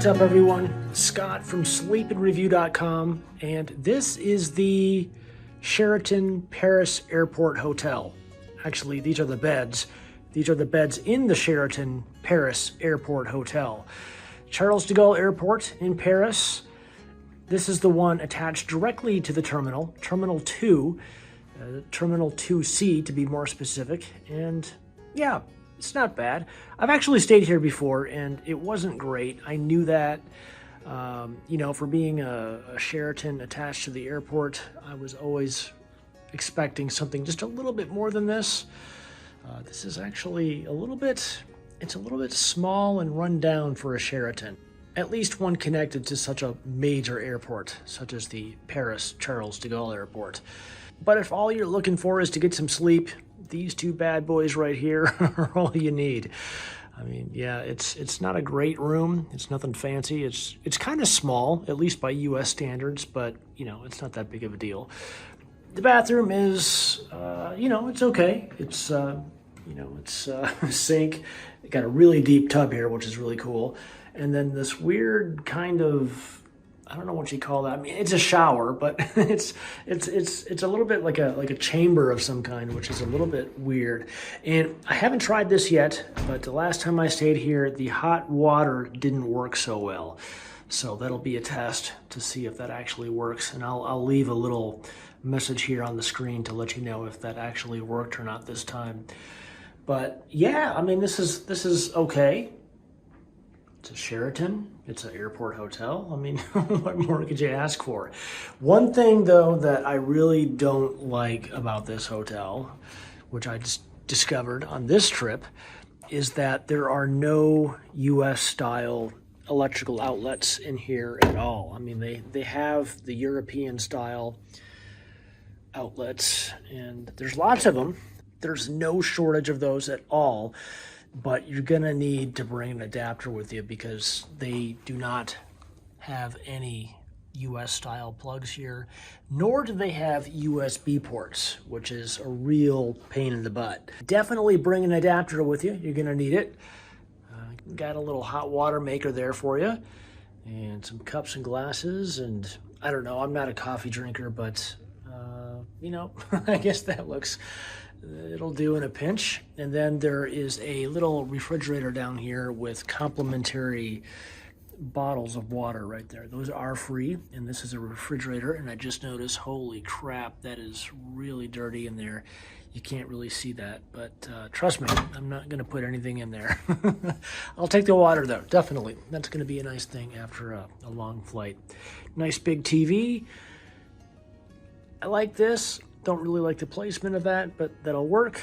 What's up, everyone? Scott from sleepandreview.com, and this is the Sheraton Paris Airport Hotel. Actually, these are the beds. These are the beds in the Sheraton Paris Airport Hotel. Charles de Gaulle Airport in Paris. This is the one attached directly to the terminal, Terminal 2, Terminal 2C to be more specific, and yeah, it's not bad. I've actually stayed here before, and it wasn't great. I knew that. You know, for being a Sheraton attached to the airport, I was always expecting something just a little bit more than this. This is actually it's a little bit small and run down for a Sheraton. At least one connected to such a major airport, such as the Paris Charles de Gaulle Airport. But if all you're looking for is to get some sleep, these two bad boys right here are all you need. I mean, yeah, it's not a great room. It's nothing fancy. It's kind of small, at least by U.S. standards, but, you know, it's not that big of a deal. The bathroom is, you know, it's okay. It's, you know, it's a sink. It got a really deep tub here, which is really cool. And then this weird kind of, I don't know what you call that. I mean, it's a shower, but it's a little bit like a chamber of some kind, which is a little bit weird. And I haven't tried this yet, but the last time I stayed here, the hot water didn't work so well. So that'll be a test to see if that actually works. And I'll leave a little message here on the screen to let you know if that actually worked or not this time. But yeah, I mean, this is okay. It's a Sheraton, it's an airport hotel. I mean, what more could you ask for? One thing, though, that I really don't like about this hotel, which I just discovered on this trip, is that there are no US-style electrical outlets in here at all. I mean, they have the European-style outlets, and there's lots of them. There's no shortage of those at all. But you're going to need to bring an adapter with you because they do not have any US-style plugs here, nor do they have USB ports, which is a real pain in the butt. Definitely bring an adapter with you. You're going to need it. Got a little hot water maker there for you, and some cups and glasses, and I don't know, I'm not a coffee drinker, but, you know, I guess that looks... it'll do in a pinch. And then there is a little refrigerator down here with complimentary bottles of water right there. Those are free, and this is a refrigerator, and I just noticed, holy crap, that is really dirty in there. You can't really see that, but trust me, I'm not going to put anything in there. I'll take the water, though, definitely. That's going to be a nice thing after a long flight. Nice big TV. I like this. Don't really like the placement of that, but that'll work.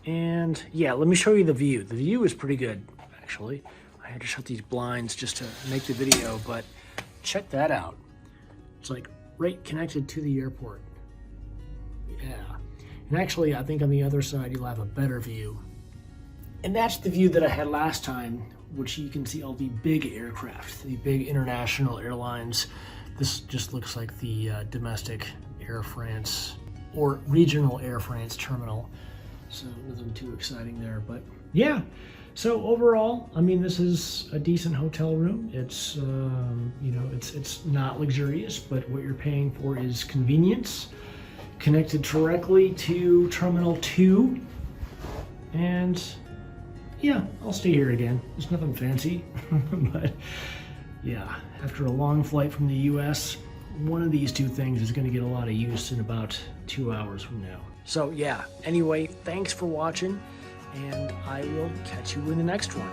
And yeah, let me show you the view. The view is pretty good, actually. I had to shut these blinds just to make the video, but check that out. It's like right connected to the airport. Yeah. And actually, I think on the other side, you'll have a better view. And that's the view that I had last time, which you can see all the big aircraft, the big international airlines. This just looks like the domestic Air France or regional Air France terminal. So nothing too exciting there, but yeah. So overall, I mean, this is a decent hotel room. It's, you know, it's not luxurious, but what you're paying for is convenience, connected directly to Terminal 2. And yeah, I'll stay here again. There's nothing fancy, but yeah, after a long flight from the US, one of these two things is going to get a lot of use in about 2 hours from now. So yeah, anyway, thanks for watching, and I will catch you in the next one.